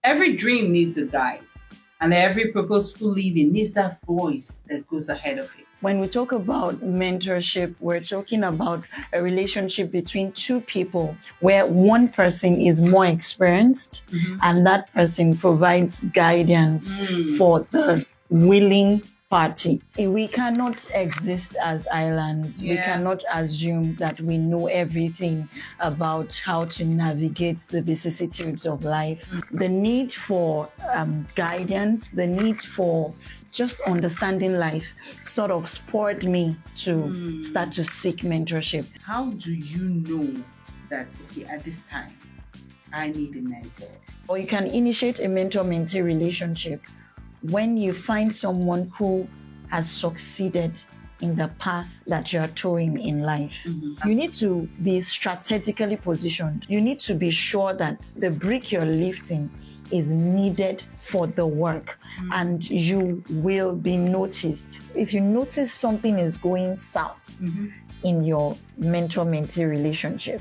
Every dream needs a guide, and every purposeful living needs that voice that goes ahead of it. When we talk about mentorship, we're talking about a relationship between two people where one person is more experienced and that person provides guidance for the willing party. We cannot exist as islands. We cannot assume that we know everything about how to navigate the vicissitudes of life. The need for guidance, the need for just understanding life sort of spurred me to start to seek mentorship. How do you know that, okay, at this time, I need a mentor? Or you can initiate a mentor-mentee relationship when you find someone who has succeeded in the path that you're towing in life. You need to be strategically positioned. You need to be sure that the brick you're lifting is needed for the work and you will be noticed. If you notice something is going south in your mentor-mentee relationship,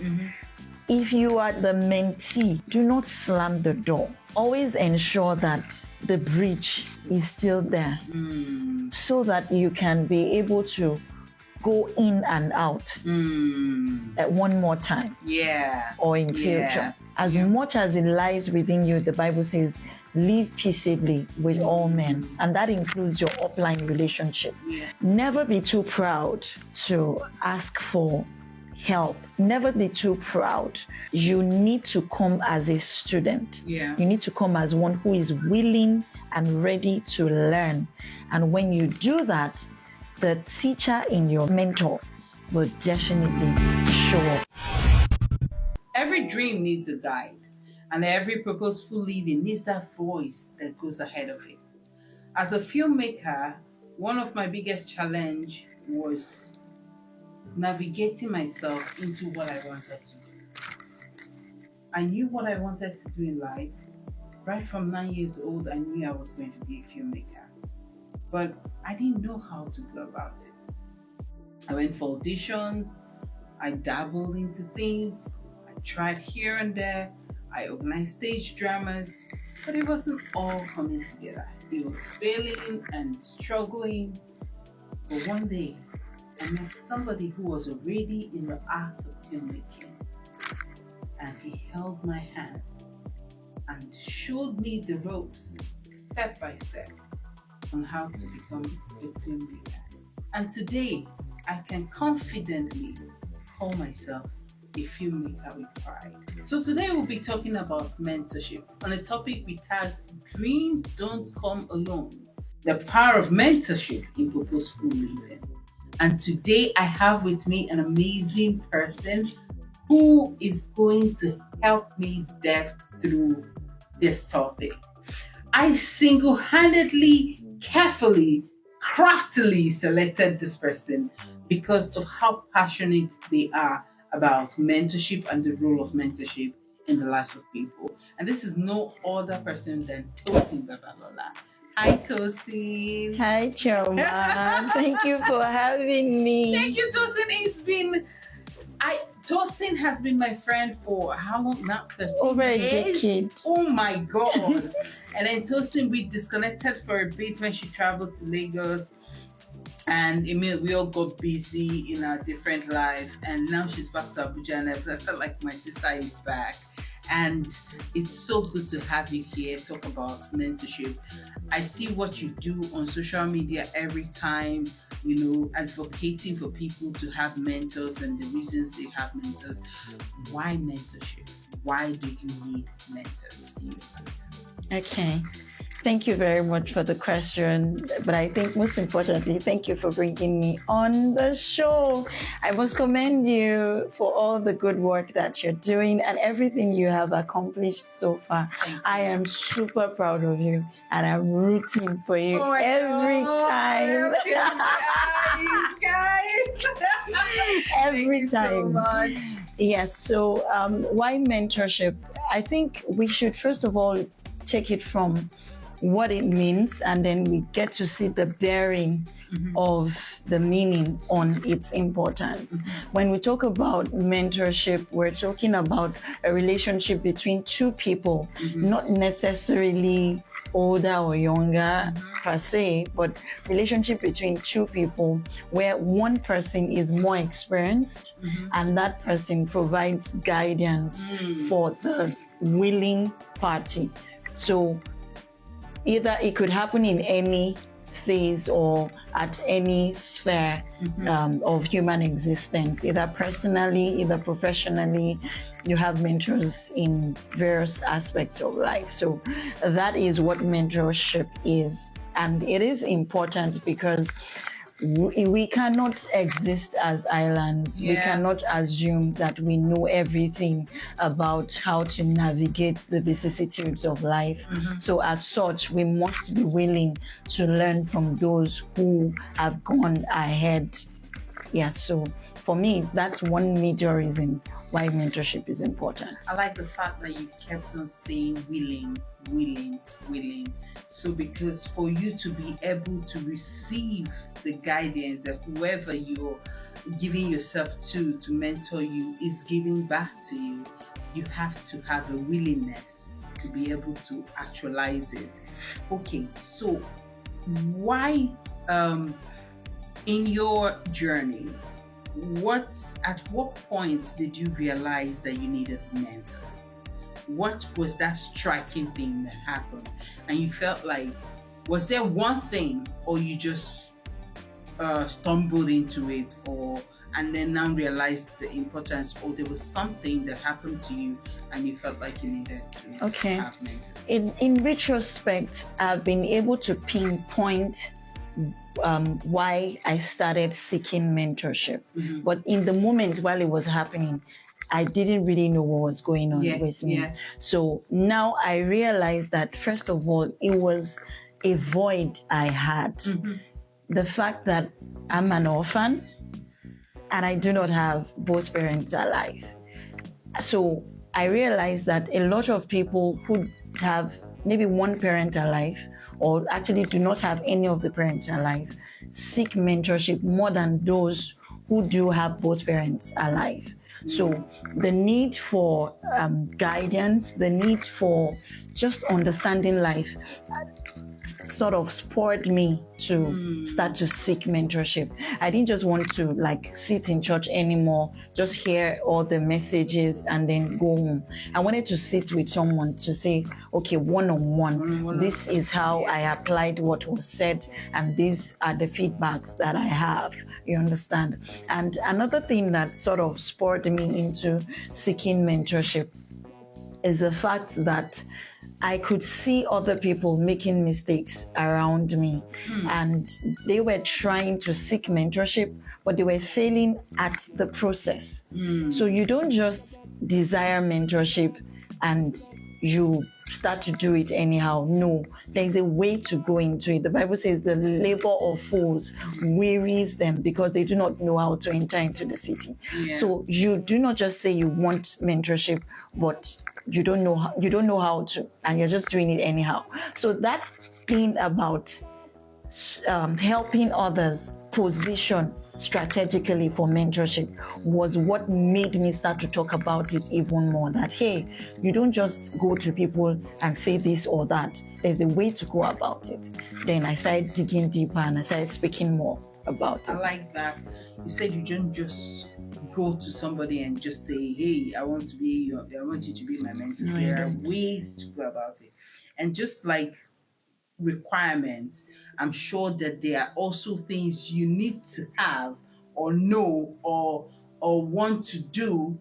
if you are the mentee, do not slam the door. Always ensure that the bridge is still there so that you can be able to go in and out at one more time. Or in future. As much as it lies within you, the Bible says, live peaceably with all men. And that includes your upline relationship. Never be too proud to ask for help. Never be too proud. You need to come as a student. You need to come as one who is willing and ready to learn. And when you do that, the teacher in your mentor will definitely show up. Every dream needs a guide, and every purposeful living needs that voice that goes ahead of it. As a filmmaker, one of my biggest challenge was navigating myself into what I wanted to do. I knew what I wanted to do in life. Right from 9 years old, I knew I was going to be a filmmaker. But I didn't know how to go about it. I went for auditions, I dabbled into things, I tried here and there, I organized stage dramas, but it wasn't all coming together. It was failing and struggling. But one day, I met somebody who was already in the art of filmmaking, and he held my hands and showed me the ropes, step by step, on how to become a filmmaker. And today, I can confidently call myself a filmmaker with pride. So today we'll be talking about mentorship on a topic we tagged Dreams Don't Come Alone, the power of mentorship in purposeful living. And today I have with me an amazing person who is going to help me delve through this topic. I single-handedly, carefully, craftily selected this person because of how passionate they are about mentorship and the role of mentorship in the lives of people. And this is no other person than Tosin Babalola. Hi, Tosin. Hi, Chioma. Thank you for having me. Thank you, Tosin. Tosin has been my friend for how long now? 13 Over a years? decade. Oh my God. And then Tosin, we disconnected for a bit when she traveled to Lagos. And we all got busy in our different lives. And now she's back to Abuja, and I felt like my sister is back. And it's so good to have you here, talk about mentorship. I see what you do on social media every time, advocating for people to have mentors and the reasons they have mentors. Why mentorship? Why do you need mentors in your life? Okay. Thank you very much for the question. But I think most importantly, thank you for bringing me on the show. I must commend you for all the good work that you're doing and everything you have accomplished so far. I am super proud of you and I'm rooting for you every time. Guys. Every time. So much. Yes. So why mentorship? I think we should first of all take it from what it means, and then we get to see the bearing of the meaning on its importance. When we talk about mentorship, we're talking about a relationship between two people, not necessarily older or younger per se, but relationship between two people where one person is more experienced and that person provides guidance for the willing party. So either it could happen in any phase or at any sphere of human existence, either personally, either professionally. You have mentors in various aspects of life. So that is what mentorship is. And it is important because we cannot exist as islands. We cannot assume that we know everything about how to navigate the vicissitudes of life. So as such, we must be willing to learn from those who have gone ahead. Yeah, so for me, that's one major reason why mentorship is important. I like the fact that you kept on saying willing, willing, willing. So because for you to be able to receive the guidance that whoever you're giving yourself to mentor you is giving back to you, you have to have a willingness to be able to actualize it. Okay, so why in your journey, at what point did you realize that you needed mentors? What was that striking thing that happened? And you felt like, was there one thing, or you just stumbled into it, and then now realized the importance, or there was something that happened to you and you felt like you needed to have mentors? In retrospect, I've been able to pinpoint why I started seeking mentorship. But in the moment while it was happening, I didn't really know what was going on with me. So now I realized that, first of all, it was a void I had. The fact that I'm an orphan and I do not have both parents alive. So I realized that a lot of people who have maybe one parent alive, or actually do not have any of the parents alive, seek mentorship more than those who do have both parents alive. So the need for guidance, the need for just understanding life sort of spurred me to start to seek mentorship. I didn't just want to sit in church anymore, just hear all the messages and then go home. I wanted to sit with someone to say, okay, one-on-one, this is how I applied what was said, and these are the feedbacks that I have. You understand? And another thing that sort of spurred me into seeking mentorship is the fact that I could see other people making mistakes around me, and they were trying to seek mentorship, but they were failing at the process. So you don't just desire mentorship and you start to do it anyhow. No, there's a way to go into it. The Bible says the labor of fools wearies them because they do not know how to enter into the city. So you do not just say you want mentorship, but you don't know how to, and you're just doing it anyhow. So that thing about helping others position strategically for mentorship was what made me start to talk about it even more. That, hey, you don't just go to people and say this or that. There's a way to go about it. Then I started digging deeper and I started speaking more about it. I like that. You said you don't just go to somebody and just say, hey, I want you to be my mentor. No, there are ways to go about it. And just like requirements, I'm sure that there are also things you need to have or know or want to do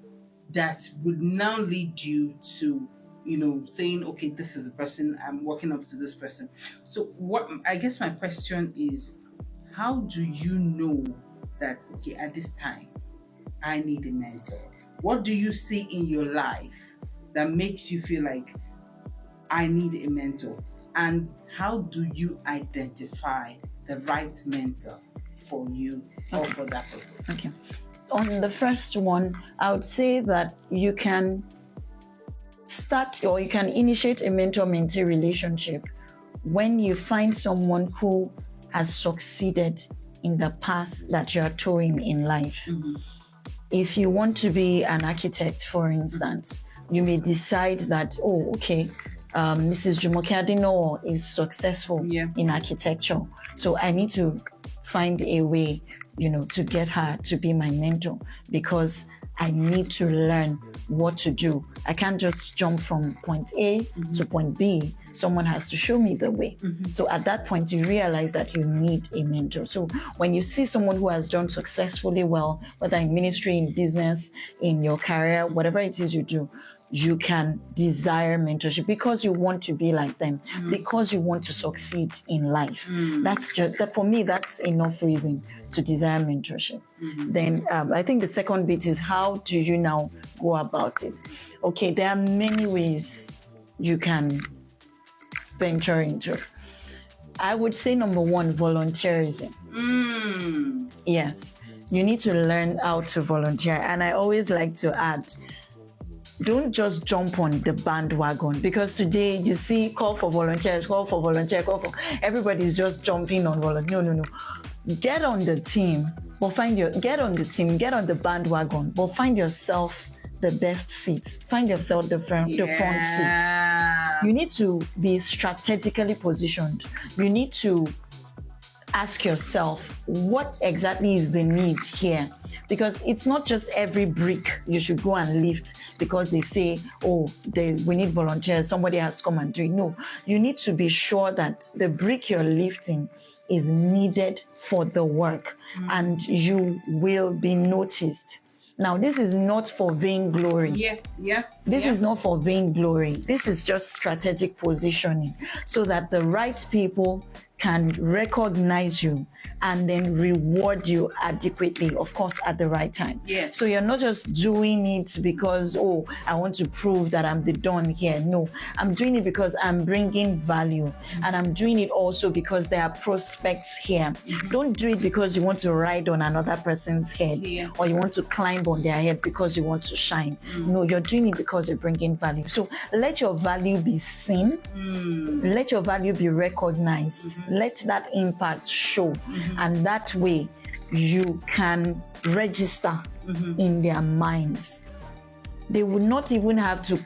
that would now lead you to, saying, okay, this is a person, I'm working up to this person. So what I guess my question is, how do you know that, okay, at this time I need a mentor? What do you see in your life that makes you feel like I need a mentor? And how do you identify the right mentor for you or for that purpose? Okay. On the first one, I would say that you can start or you can initiate a mentor-mentee relationship when you find someone who has succeeded in the path that you're towing in life. If you want to be an architect, for instance, you may decide that, oh, okay, Mrs. Jumoke Adino is successful in architecture, so I need to find a way, to get her to be my mentor, because I need to learn what to do. I can't just jump from point A to point B. Someone has to show me the way. So at that point, you realize that you need a mentor. So when you see someone who has done successfully well, whether in ministry, in business, in your career, whatever it is you do, you can desire mentorship because you want to be like them, because you want to succeed in life. That's just that, for me, that's enough reason to desire mentorship. Then I think the second bit is, how do you now go about it? Okay, there are many ways you can venture into. I would say number one, volunteerism. Yes, you need to learn how to volunteer. And I always like to add, don't just jump on the bandwagon, because today you see call for volunteers, everybody's just jumping on volunteer. No. Get on the team, but get on the bandwagon, but find yourself the best seats. Find yourself the front seat. You need to be strategically positioned. You need to ask yourself, what exactly is the need here? Because it's not just every brick you should go and lift because they say, we need volunteers, somebody has to come and do it. No, you need to be sure that the brick you're lifting is needed for the work and you will be noticed. Now, this is not for vainglory. This is not for vainglory. This is just strategic positioning so that the right people can recognize you and then reward you adequately, of course, at the right time. So you're not just doing it because, I want to prove that I'm the don here. No, I'm doing it because I'm bringing value, and I'm doing it also because there are prospects here. Don't do it because you want to ride on another person's head or you want to climb on their head because you want to shine. No, you're doing it because you're bringing value. So let your value be seen. Let your value be recognized. Let that impact show. And that way you can register in their minds. They will not even have to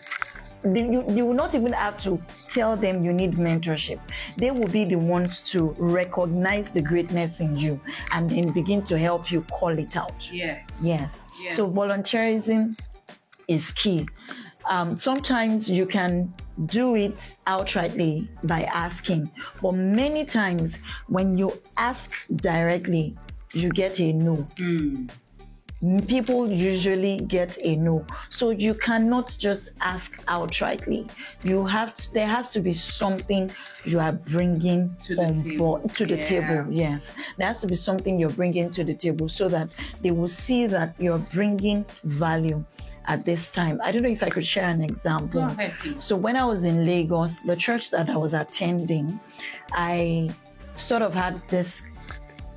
you will not even have to tell them you need mentorship. They will be the ones to recognize the greatness in you and then begin to help you call it out. Yes. So volunteerism is key. Sometimes you can do it outrightly by asking, but many times when you ask directly, you get a no. People usually get a no. So you cannot just ask outrightly. There has to be something you are bringing to the table. Yes. There has to be something you're bringing to the table so that they will see that you're bringing value at this time. I don't know if I could share an example. Go ahead, please. So when I was in Lagos, the church that I was attending, I sort of had this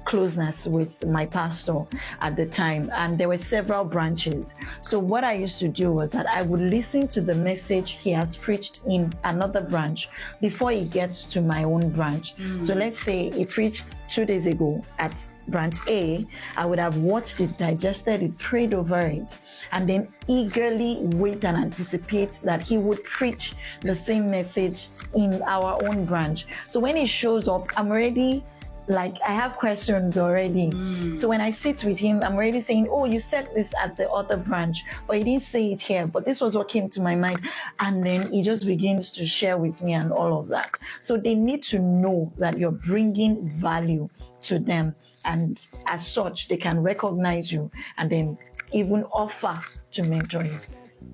closeness with my pastor at the time, and there were several branches. So what I used to do was that I would listen to the message he has preached in another branch before he gets to my own branch. So let's say he preached 2 days ago at branch A, I would have watched it, digested it, prayed over it, and then eagerly wait and anticipate that he would preach the same message in our own branch. So when he shows up, I'm already I have questions already. So when I sit with him, I'm already saying, you said this at the other branch, but you didn't say it here. But this was what came to my mind. And then he just begins to share with me and all of that. So they need to know that you're bringing value to them. And as such, they can recognize you and then even offer to mentor you.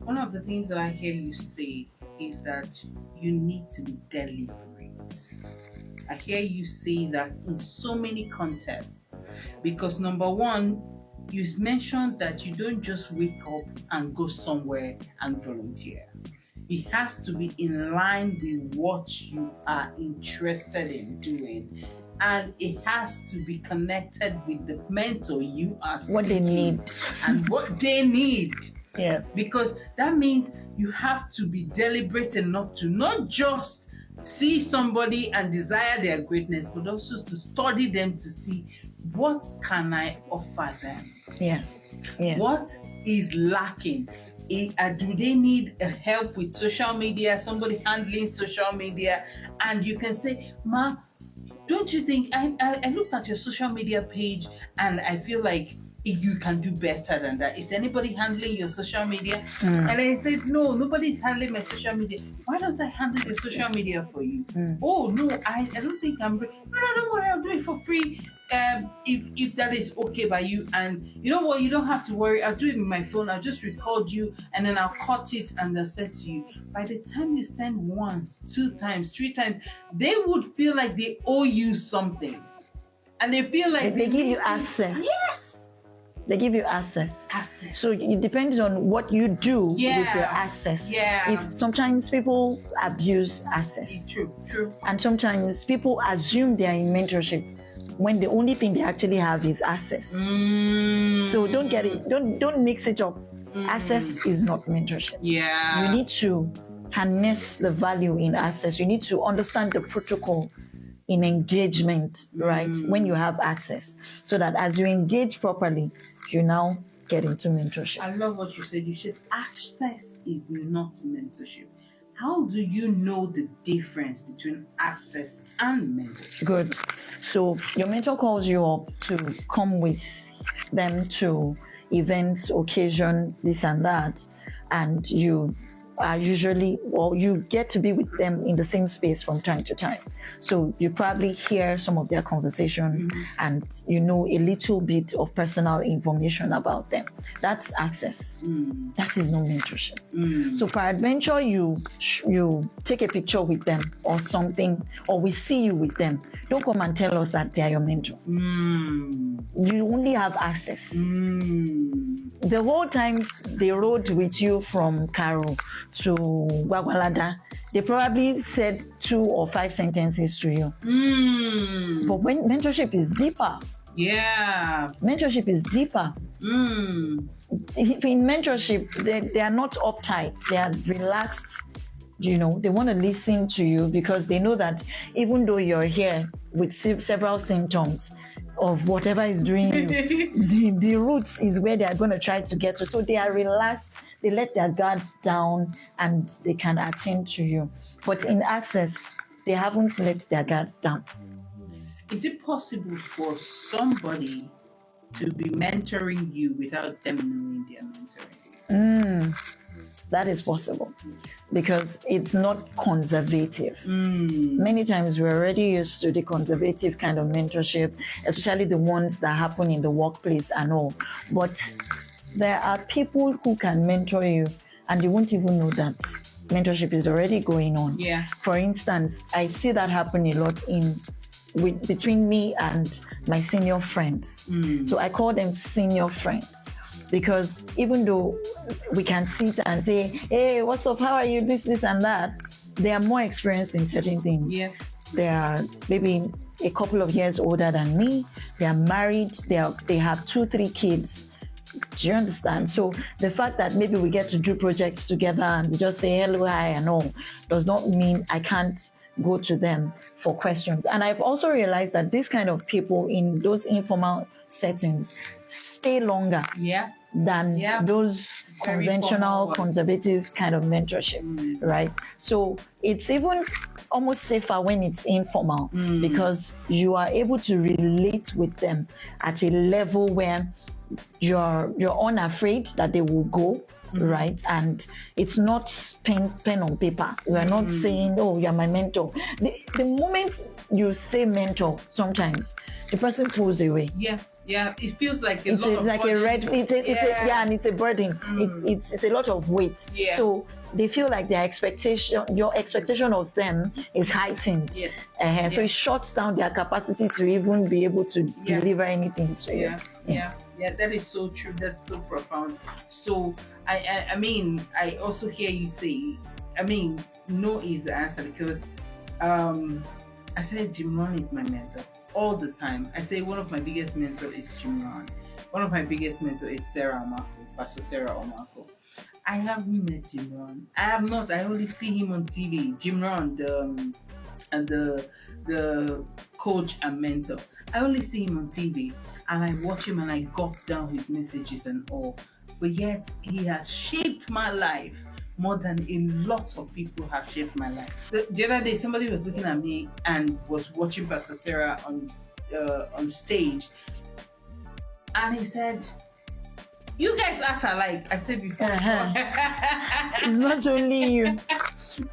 One of the things that I hear you say is that you need to be deliberate. I hear you say that in so many contexts, because number one, you mentioned that you don't just wake up and go somewhere and volunteer. It has to be in line with what you are interested in doing, and it has to be connected with the mentor you are seeking, what they need and what they need. Yes. Because that means you have to be deliberate enough to not just see somebody and desire their greatness, but also to study them to see what can I offer them. Yes. Yeah. What is lacking? Do they need help with social media? Somebody handling social media, and you can say, "Ma, don't you think I looked at your social media page and I feel like you can do better than that. Is anybody handling your social media?" And I said, "No, nobody's handling my social media. Why don't I handle your social media for you?" "Oh, no, I don't think I'm no, don't worry, I'll do it for free. If that is okay by you, and you know what, you don't have to worry, I'll do it with my phone. I'll just record you and then I'll cut it and I'll send to you." By the time you send once, 2 times, 3 times, they would feel like they owe you something, and they feel like they give you access. Yes. They give you access. Access. So it depends on what you do with your access. Yeah. If sometimes people abuse access. True. And sometimes people assume they are in mentorship when the only thing they actually have is access. So don't get it. Don't mix it up. Access is not mentorship. Yeah. You need to harness the value in access. You need to understand the protocol in engagement, right? When you have access, so that as you engage properly, you now get into mentorship. I love what you said. You said access is not mentorship. How do you know the difference between access and mentorship? Good. So your mentor calls you up to come with them to events, occasion, this and that, and you are usually, or you get to be with them in the same space from time to time. So you probably hear some of their conversations and you know a little bit of personal information about them. That's access. That is no mentorship. So peradventure you take a picture with them or something, or we see you with them. Don't come and tell us that they are your mentor. You only have access. The whole time they rode with you from Karo to Wagwalada, they probably said 2 or 5 sentences to you. But when mentorship is deeper. Yeah. Mentorship is deeper. In mentorship, they are not uptight. They are relaxed. You know, they want to listen to you because they know that even though you're here with several symptoms of whatever is doing you, the roots is where they are going to try to get to. So they are relaxed, they let their guards down, and they can attend to you. But in access, they haven't let their guards down. Is it possible for somebody to be mentoring you without them knowing they are mentoring? That is possible because it's not conservative. Many times we're already used to the conservative kind of mentorship, especially the ones that happen in the workplace and all. But there are people who can mentor you and you won't even know that mentorship is already going on. Yeah. For instance, I see that happen a lot between me and my senior friends. So I call them senior friends. Because even though we can sit and say, "Hey, what's up? How are you? This and that," they are more experienced in certain things. Yeah. They are maybe a couple of years older than me. They are married. They have 2-3 kids. Do you understand? So the fact that maybe we get to do projects together and we just say hello, hi, and all does not mean I can't go to them for questions. And I've also realized that this kind of people in those informal settings stay longer than those conventional, conservative kind of mentorship, right? So it's even almost safer when it's informal because you are able to relate with them at a level where you're unafraid that they will go, right? And it's not pen on paper. You are not saying, "Oh, you're my mentor." The moment you say mentor, sometimes the person pulls away. Yeah, it feels like and it's a burden. It's a lot of weight. Yeah. So they feel like your expectation of them is heightened. Yes. So it shuts down their capacity to even be able to deliver anything to you. Yeah, that is so true. That's so profound. So I mean, I also hear you say, no is the answer because I said Jim Ron is my mentor all the time. I say one of my biggest mentors is Jim Ron. One of my biggest mentors is Sarah Omako, Pastor Sarah Omako. I haven't met Jim Ron. I have not. I only see him on TV. Jim Ron, and the coach and mentor. I only see him on TV, and I watch him and I got down his messages and all. But yet he has shaped my life more than a lot of people have shaped my life. The other day, somebody was looking at me and was watching Pastor Sarah on stage, and he said, "You guys act alike." I said before. It's not only you.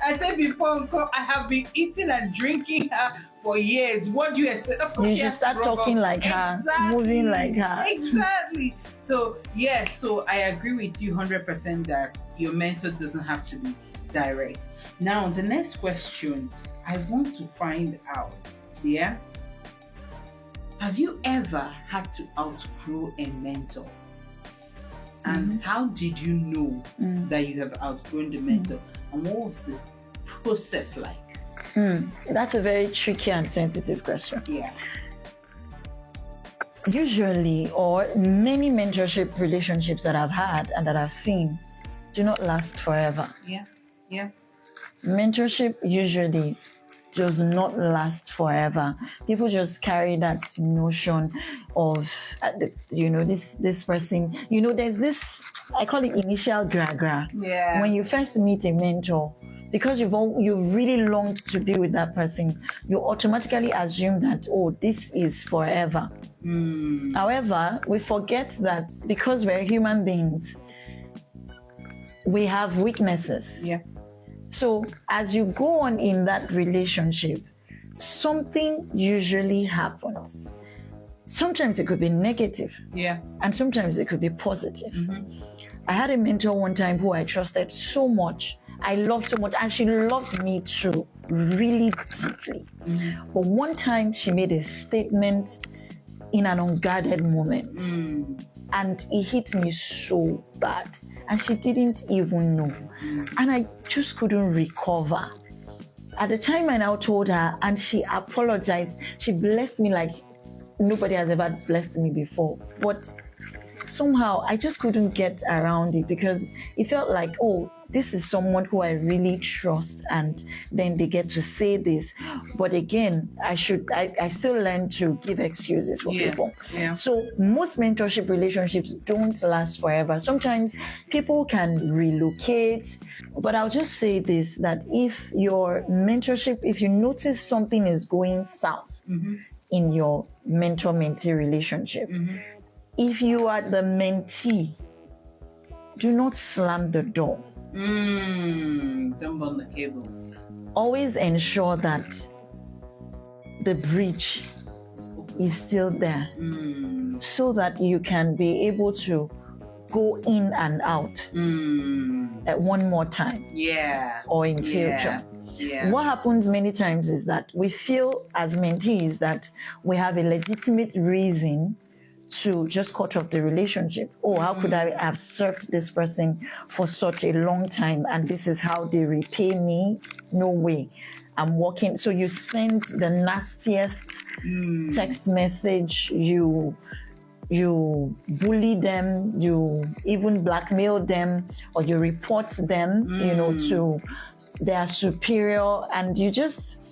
I said before, Uncle, I have been eating and drinking her for years. What do you expect? Of course, You should start talking like her, moving like her. Exactly. So, yes, so I agree with you 100% that your mentor doesn't have to be direct. Now, the next question I want to find out, yeah? Have you ever had to outgrow a mentor? And how did you know that you have outgrown the mentor? And what was the process like? That's a very tricky and sensitive question. Yeah. Usually, or many mentorship relationships that I've had and that I've seen do not last forever. Yeah. Mentorship usually does not last forever. People just carry that notion of, this person, there's this, I call it initial gra-gra. Yeah. When you first meet a mentor, because you've really longed to be with that person, you automatically assume that, this is forever. However, we forget that because we're human beings, we have weaknesses. Yeah. So as you go on in that relationship, something usually happens. Sometimes it could be negative. Yeah. And sometimes it could be positive. I had a mentor one time who I trusted so much. I loved so much, and she loved me too, really deeply. But one time she made a statement in an unguarded moment, and it hit me so bad, and she didn't even know, and I just couldn't recover. At the time, I now told her, and she apologized. She blessed me like nobody has ever blessed me before, but somehow I just couldn't get around it because it felt like, this is someone who I really trust, and then they get to say this. But again, I still learn to give excuses for people. Yeah. So most mentorship relationships don't last forever. Sometimes people can relocate, but I'll just say this, that if your mentorship, if you notice something is going south in your mentor-mentee relationship, if you are the mentee, do not slam the door. Don't burn the cable. Always ensure that the bridge is still there, so that you can be able to go in and out at one more time. Yeah. Or in future. Yeah. What happens many times is that we feel as mentees that we have a legitimate reason to just cut off the relationship. How could I have served this person for such a long time, and this is how they repay me? No way. I'm working. So you send the nastiest text message, you bully them, you even blackmail them, or you report them, to their superior, and you just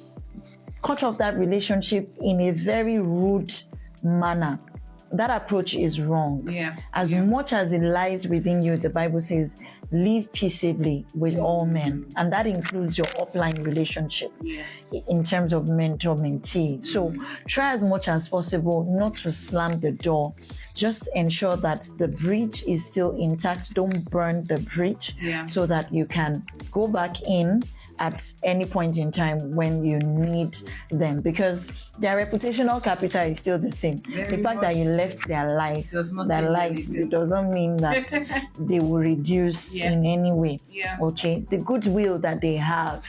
cut off that relationship in a very rude manner. That approach is wrong. Yeah. As much as it lies within you, the Bible says, live peaceably with all men. And that includes your upline relationship in terms of mentor-mentee. So try as much as possible not to slam the door. Just ensure that the bridge is still intact. Don't burn the bridge so that you can go back in at any point in time when you need them, because their reputational capital is still the same. The fact that you left their life, it doesn't mean that they will reduce in any way. Okay, the goodwill that they have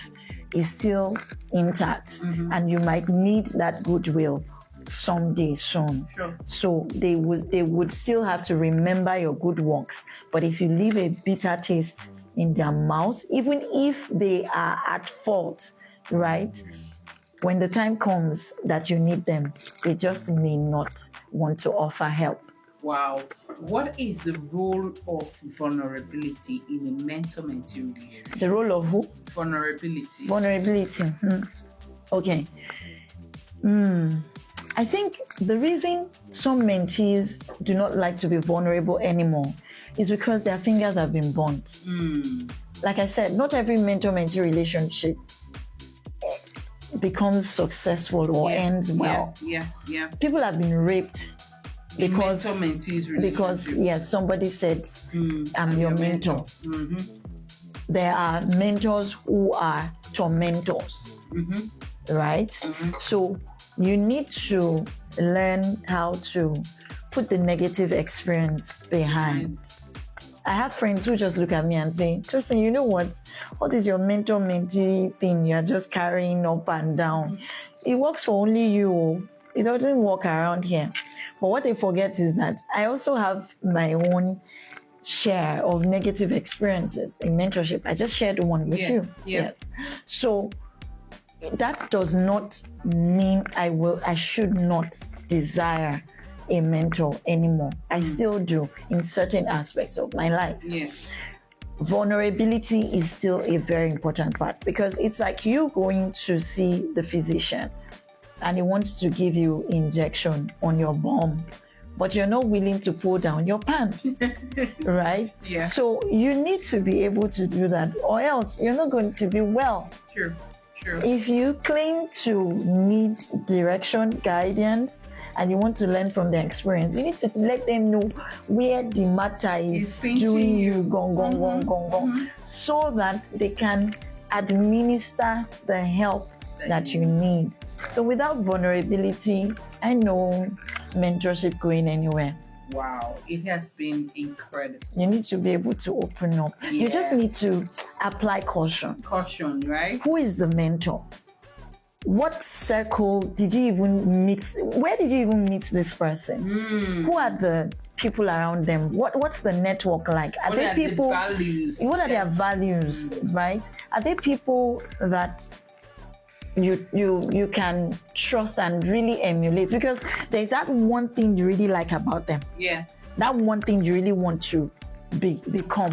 is still intact, and you might need that goodwill someday soon. So they would still have to remember your good works. But if you leave a bitter taste in their mouth, even if they are at fault, right? When the time comes that you need them, they just may not want to offer help. Wow. What is the role of vulnerability in a mentor-mentee relationship? The role of who? Vulnerability. Vulnerability. Okay. I think the reason some mentees do not like to be vulnerable anymore is because their fingers have been burnt. Like I said, not every mentor-mentee relationship becomes successful or ends well. People have been raped because somebody said, I'm your mentor. There are mentors who are tormentors, right? So you need to learn how to put the negative experience behind. I have friends who just look at me and say, Tosin, you know what? What is your mentor-mentee thing you're just carrying up and down? It works for only you. It doesn't work around here. But what they forget is that I also have my own share of negative experiences in mentorship. I just shared one with you. Yes. So that does not mean I should not desire a mentor anymore. I still do in certain aspects of my life. Vulnerability is still a very important part, because it's like you going to see the physician and he wants to give you injection on your bum, but you're not willing to pull down your pants, right? So you need to be able to do that, or else you're not going to be well. True. If you claim to need direction, guidance, and you want to learn from their experience, you need to let them know where the matter is doing you gong, so that they can administer the help that you need. So without vulnerability, I know mentorship going anywhere. Wow, it has been incredible. You need to be able to open up. You just need to apply caution. Caution, right? Who is the mentor? What circle did you even meet? Where did you even meet this person? Who are the people around them? What's the network like? Are they people? What are their values, right? Are they people that you can trust and really emulate? Because there's that one thing you really like about them. That one thing you really want to become.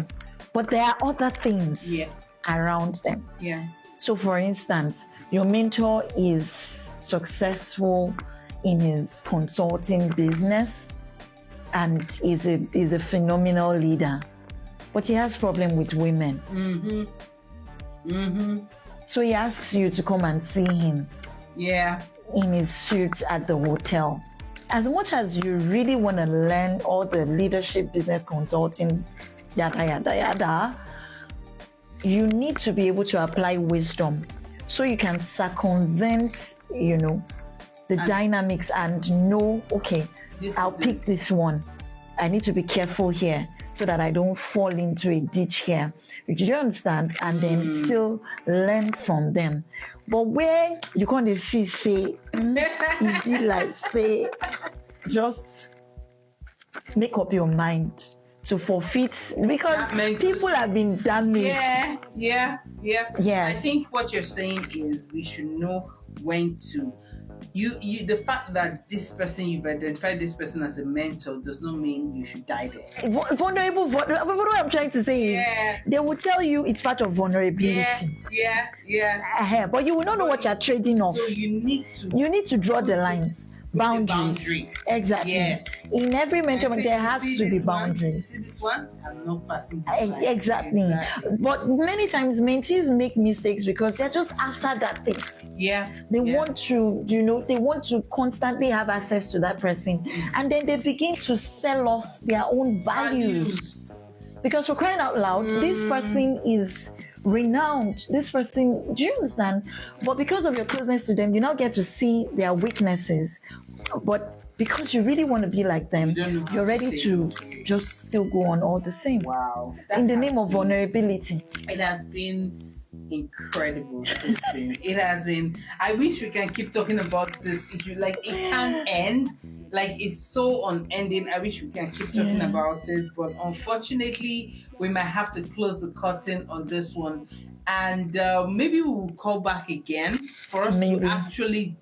But there are other things around them. So for instance, your mentor is successful in his consulting business and is a phenomenal leader, but he has problem with women. So he asks you to come and see him in his suit at the hotel. As much as you really want to learn all the leadership, business consulting, yada, you need to be able to apply wisdom so you can circumvent, the dynamics and know, okay, I'll pick this one. I need to be careful here so that I don't fall into a ditch here. Do you understand? And then still learn from them. But where you can't see, say, it be like, say, just make up your mind to forfeit, because people have been damaged. I think what you're saying is we should know when to. The fact that this person, you've identified this person as a mentor, does not mean you should die there. Vulnerable. But what I'm trying to say is, they will tell you it's part of vulnerability. But you will not know what you're trading off. So you need to draw the lines. Boundaries. Exactly. In every mentor, there has to be boundaries. See this one? I'm not passing this Exactly. But many times mentees make mistakes because they're just after that thing. They want to, they want to constantly have access to that person. And then they begin to sell off their own values. Because for crying out loud, this person is renowned. This person, do you understand? But because of your closeness to them, you now get to see their weaknesses. But because you really want to be like them, you're ready to just still go on all the same. Wow. In the name of vulnerability. It has been incredible. It has been. I wish we can keep talking about this issue. Like, it can't end. Like, it's so unending. I wish we can keep talking about it, but unfortunately we might have to close the curtain on this one, and maybe we will call back again for us to actually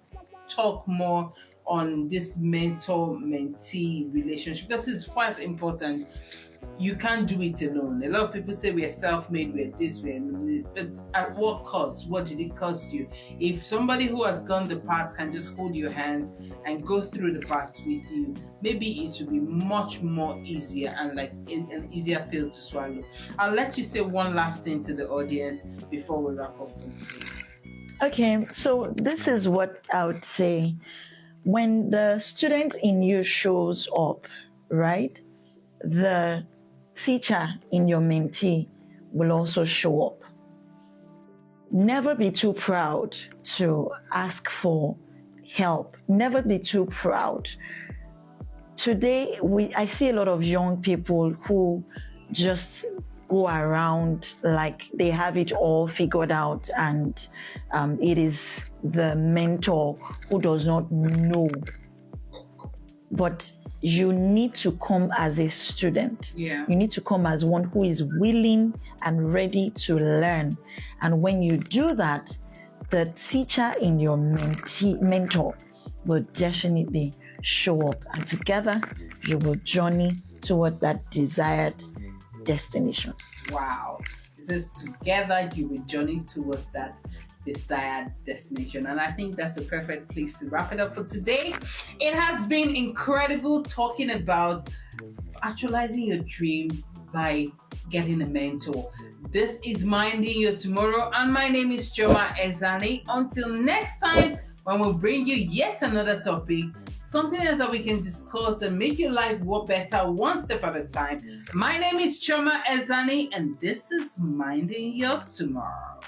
talk more on this mentor-mentee relationship, because it's quite important. you can't do it alone. A lot of people say we're self-made, we're this, but at what cost? What did it cost you? If somebody who has gone the path can just hold your hands and go through the path with you, maybe it will be much more easier and like an easier pill to swallow. I'll let you say one last thing to the audience before we wrap up for today. Okay, so this is what I would say. When the student in you shows up, right, the teacher in your mentee will also show up. Never be too proud to ask for help. Never be too proud. Today, I see a lot of young people who just go around like they have it all figured out, and it is the mentor who does not know. But you need to come as a student. Yeah. You need to come as one who is willing and ready to learn. And when you do that, the teacher in your mentor will definitely show up. And together, you will journey towards that desired destination. Wow. It says together you will journey towards that desired destination. And I think that's a perfect place to wrap it up for today. It has been incredible talking about actualizing your dream by getting a mentor. This is Minding Your Tomorrow, and my name is Chioma Ezeani. Until next time, when we'll bring you yet another topic, something else that we can discuss and make your life work better one step at a time. My name is Chioma Ezeani, and this is Minding Your Tomorrow.